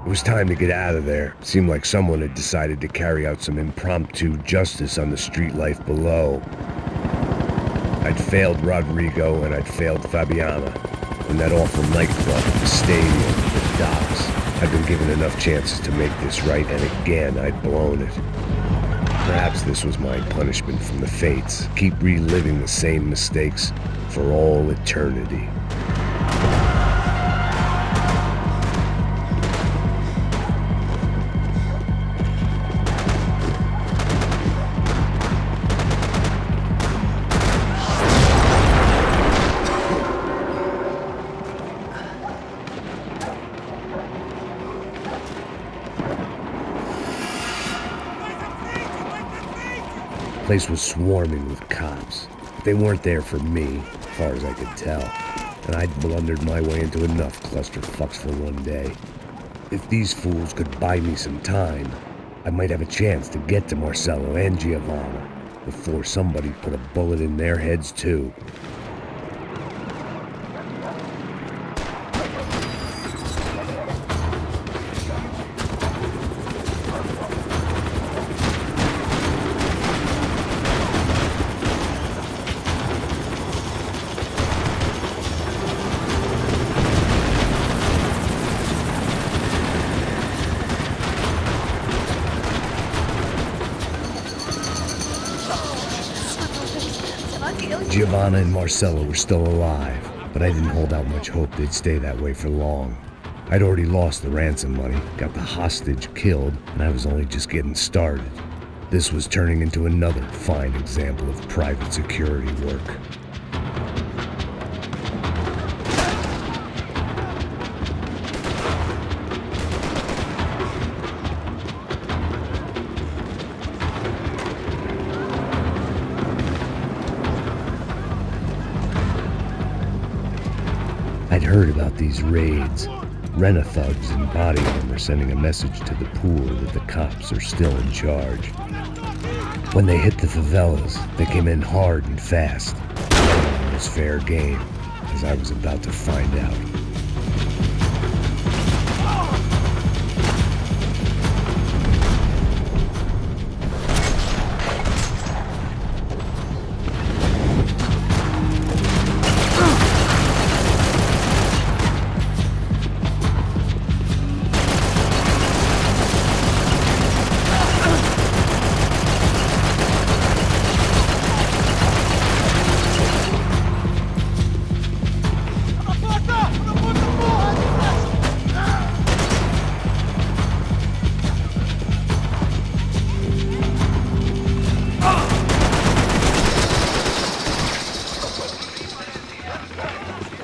It was time to get out of there. It seemed like someone had decided to carry out some impromptu justice on the street life below. I'd failed Rodrigo and I'd failed Fabiana. In that awful nightclub, the stadium, the docks, I'd been given enough chances to make this right, and again I'd blown it. Perhaps this was my punishment from the fates. Keep reliving the same mistakes for all eternity. The place was swarming with cops. But they weren't there for me, as far as I could tell. And I'd blundered my way into enough clusterfucks for one day. If these fools could buy me some time, I might have a chance to get to Marcello and Giovanna before somebody put a bullet in their heads too. Giovanna and Marcello were still alive, but I didn't hold out much hope they'd stay that way for long. I'd already lost the ransom money, got the hostage killed, and I was only just getting started. This was turning into another fine example of private security work. I'd heard about these raids. Rena-thugs in body armor sending a message to the pool that the cops are still in charge. When they hit the favelas, they came in hard and fast. It was fair game, as I was about to find out.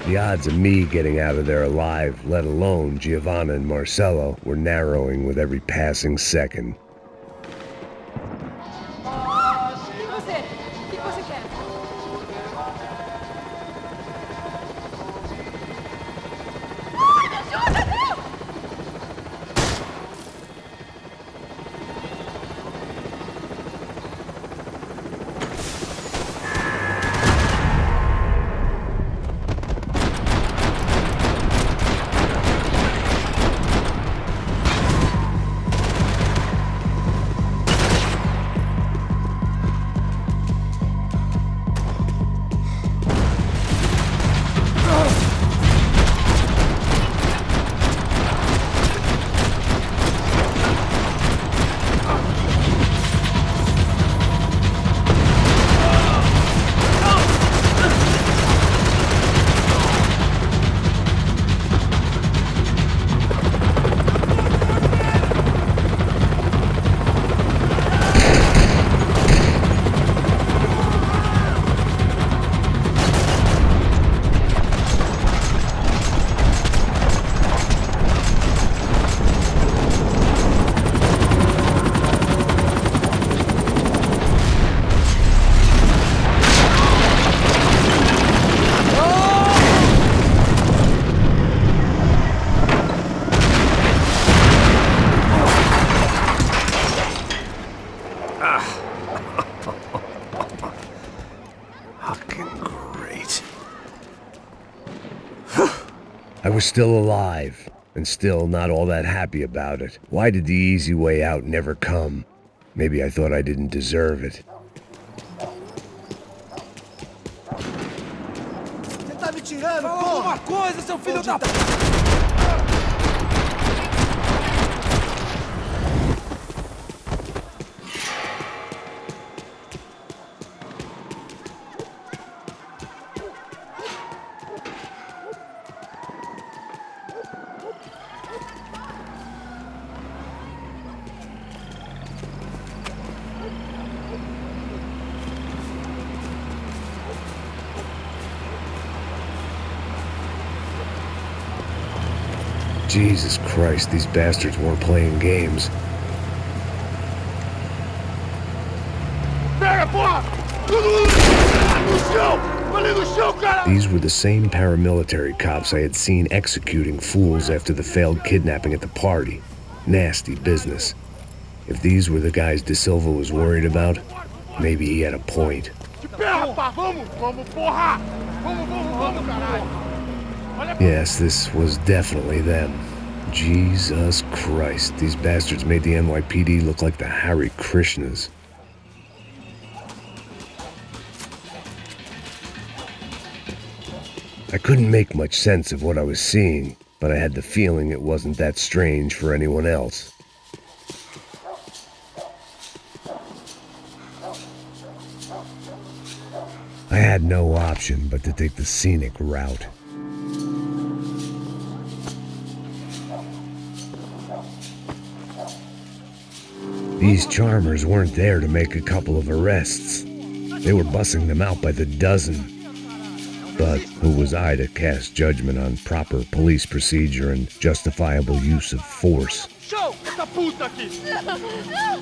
The odds of me getting out of there alive, let alone Giovanna and Marcello, were narrowing with every passing second. I was still alive. and still not all that happy about it. Why did the easy way out never come? Maybe I thought I didn't deserve it. Você tá me tirando, Fala porra! alguma coisa, seu filho da... Jesus Christ, these bastards weren't playing games. These were the same paramilitary cops I had seen executing fools after the failed kidnapping at the party. Nasty business. If these were the guys De Silva was worried about, maybe he had a point. Yes, this was definitely them. Jesus Christ, these bastards made the NYPD look like the Hare Krishnas. I couldn't make much sense of what I was seeing, but I had the feeling it wasn't that strange for anyone else. I had no option but to take the scenic route. These charmers weren't there to make a couple of arrests. They were bussing them out by the dozen. But who was I to cast judgment on proper police procedure and justifiable use of force? Show! Essa puta aqui!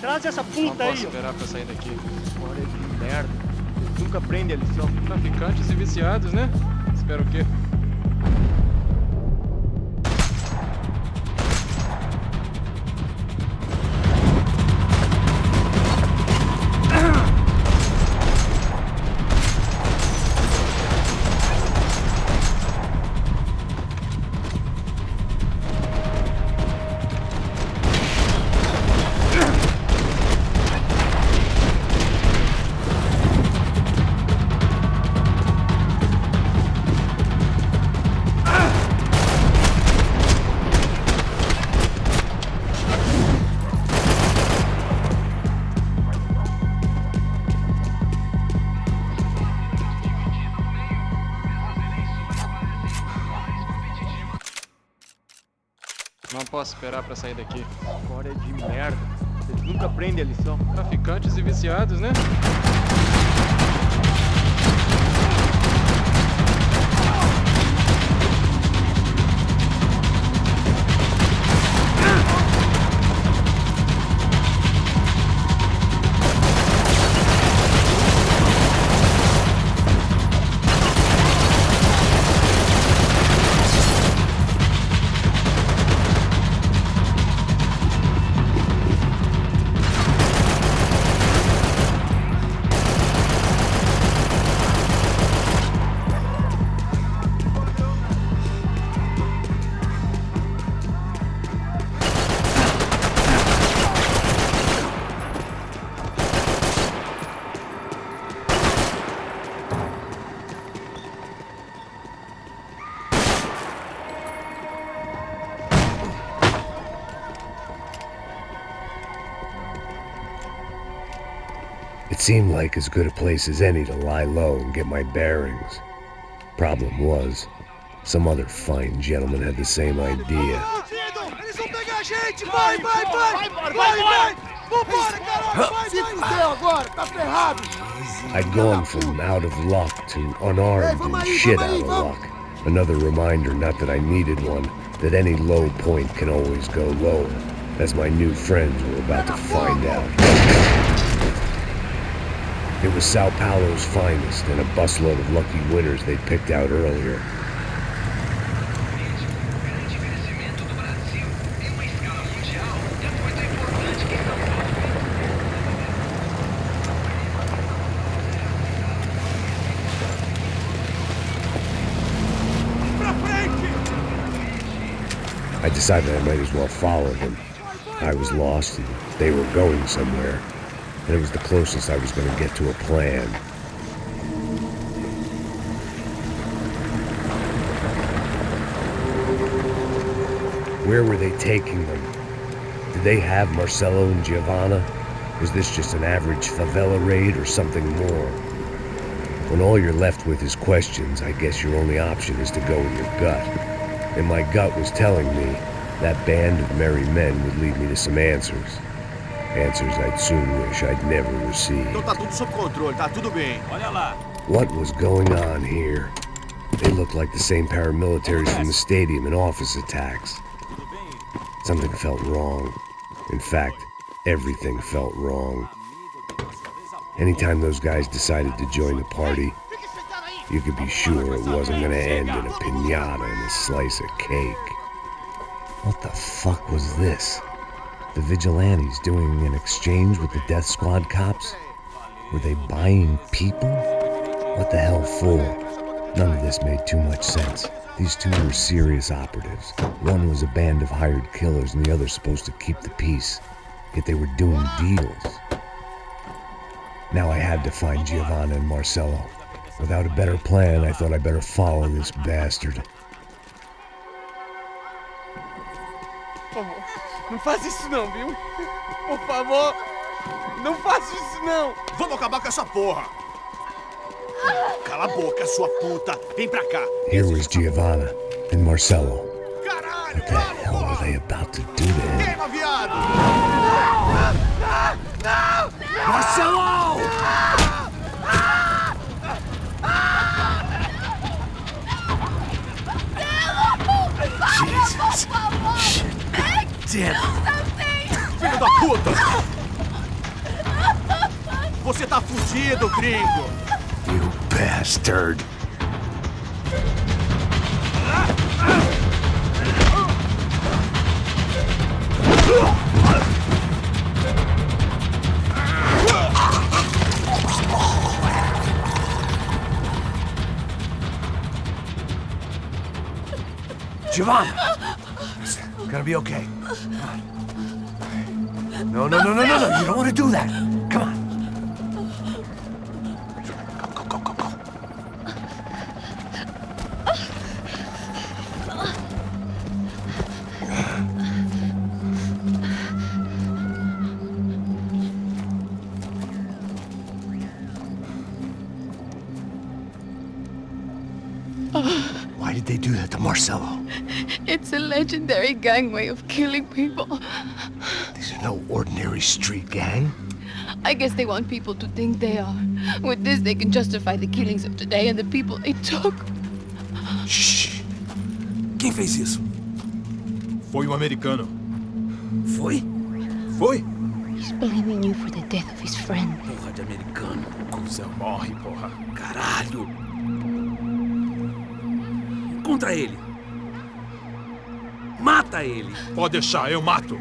Traz essa puta aí! Não posso esperar pra sair daqui. Olha de merda. Eles nunca prendem a lição. Traficantes e viciados, né? Espero o quê? Não posso esperar pra sair daqui. Agora é de merda. Eles nunca prendem a lição. Traficantes e viciados, né? It seemed like as good a place as any to lie low and get my bearings. Problem was, some other fine gentleman had the same idea. Eles vão pegar a gente! Vai! Vambora, caralho! Se fudeu agora, tá ferrado! I'd gone from out of luck to unarmed and shit out of luck. Another reminder, not that I needed one, that any low point can always go lower, as my new friends were about to find out. It was Sao Paulo's finest and a busload of lucky winners they'd picked out earlier. I'd decided I might as well follow them. I was lost and they were going somewhere, and it was the closest I was going to get to a plan. Where were they taking them? Did they have Marcelo and Giovanna? Was this just an average favela raid or something more? When all you're left with is questions, I guess your only option is to go with your gut. And my gut was telling me that band of merry men would lead me to some answers. Answers I'd soon wish I'd never received. Então tá tudo sob controle, tá tudo bem. Olha lá. What was going on here? They looked like the same paramilitaries from the stadium and office attacks. Something felt wrong. In fact, everything felt wrong. Anytime those guys decided to join the party, you could be sure it wasn't gonna end in a piñata and a slice of cake. What the fuck was this? The vigilantes doing an exchange with the death squad cops? Were they buying people? What the hell for? None of this made too much sense. These two were serious operatives. One was a band of hired killers and the other supposed to keep the peace. Yet they were doing deals. Now I had to find Giovanna and Marcelo. Without a better plan, I thought I better follow this bastard. Por favor, não faz isso não, viu? Por favor, não faz isso não. Vamos acabar com essa porra. Cala a boca, sua puta. Vem pra cá. Here was Giovanna and Marcelo. Caralho, What the hell were they about to do to him? queima, viado. Marcelo! Jesus. Shit. Damn. Filho da puta. Você tá fudido, gringo. You bastard! Giovanna. It's gonna be okay. Come on. No. You don't want to do that. Come on. Go. Why did they do that to Marcelo? It's a legendary gang way of killing people. These are no ordinary street gang. I guess they want people to think they are. With this, they can justify the killings of today and the people it took. Shh. Quem fez isso? Foi americano. Foi? He's blaming you for the death of his friend. Porra de americano. Cusão, morre, porra. Caralho. Encontra ele. Mata ele. Pode deixar, eu mato.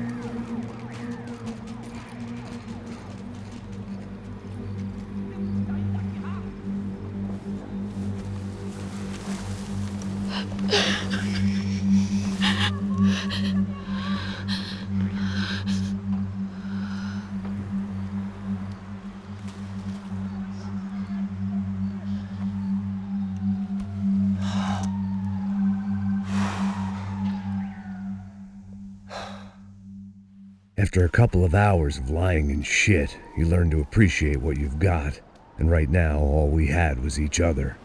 After a couple of hours of lying and shit, you learn to appreciate what you've got. And right now, all we had was each other.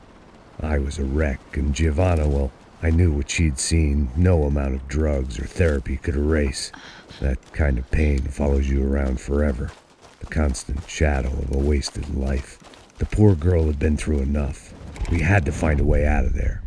I was a wreck, and Giovanna, well, I knew what she'd seen no amount of drugs or therapy could erase. That kind of pain follows you around forever. The constant shadow of a wasted life. The poor girl had been through enough. We had to find a way out of there.